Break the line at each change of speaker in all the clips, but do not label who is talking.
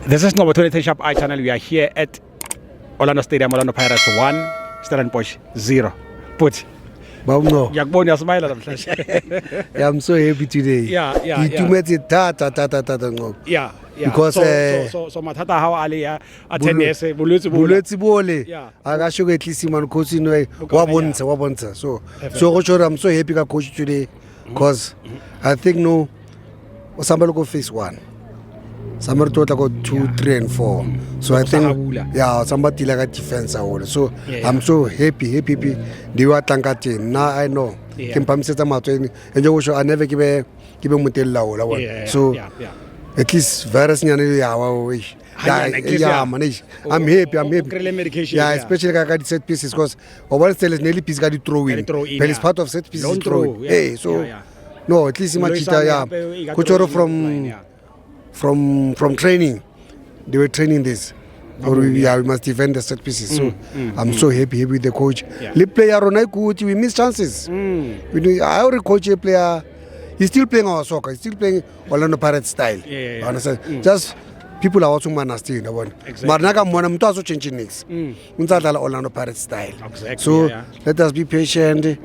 This is Ngobo 2010 Sharp Eye channel. We are here at Orlando Stadium, Orlando Pirates 1, Stellenbosch 0. Put.
No.
I'm
so happy today.
Yeah. Yeah.
Because
so Matata how Ali attendance
bulletsi bole akasho ke tlisi man coach no wa bontsha so go sure I'm so happy ka coach today because I think no somebody go phase 1 somebody to go 2 3 and 4 so I think somebody like a defense so I'm so happy di wa tlankate now I know ke mpamisetsa matweni and go sure I never give motella ola so at least virus nyane I'm happy especially ka di set pieces because over still is nearly piece ka di throwing but it's part of set pieces throwing so no at least imagine kuchoro from training they were training this or we must defend the set pieces so I'm so happy with the coach the player we miss chances I already coach a player. He's still playing our soccer. He's still playing Orlando Pirates style. Understand? Just people are also still the one. But naga mwana mtu also changing next. Unsadala Orlando Pirates style. So let us be patient.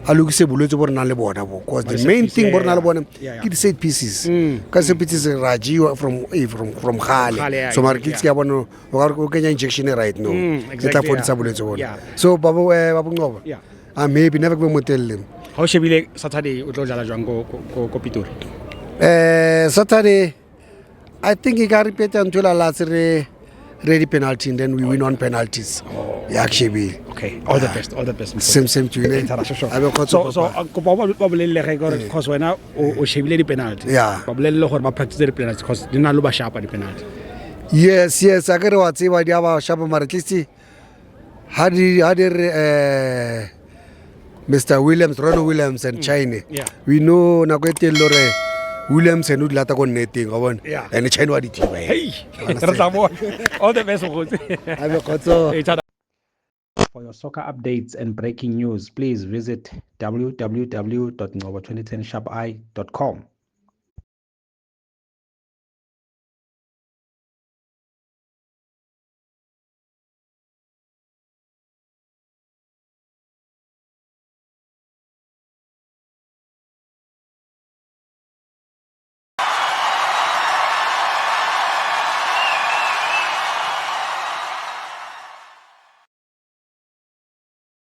Alukise bulwetse borna le bona because the main thing borna le bona ke set pieces. Ka set pieces Raji from Khale. So markets ke bona o kenya injection right now. Eta for ditsa bulwetse bona. So babu Ngobo. I'm maybe never go motelle.
How shebile Saturday o tlo jala jwang go Pitori?
Saturday I think he can repeat until last ready penalty and then we win on penalties. Actually.
Okay. All the best.
Same to you.
So ko ba bolelle ge gore cause wena o shebile di penalty. Ba bolelle gore ba practice di penalty cause di na lo ba sharpa di penalty.
Yes, a ke re wa tseba di ba sharpa mara at least had Mr. Ronald Williams and China. We know na go tell lore Williams and udlata go netting and China wa di thiba.
Hey. All the best For your soccer updates and breaking news, please visit www.ngobo2010sharpeye.com.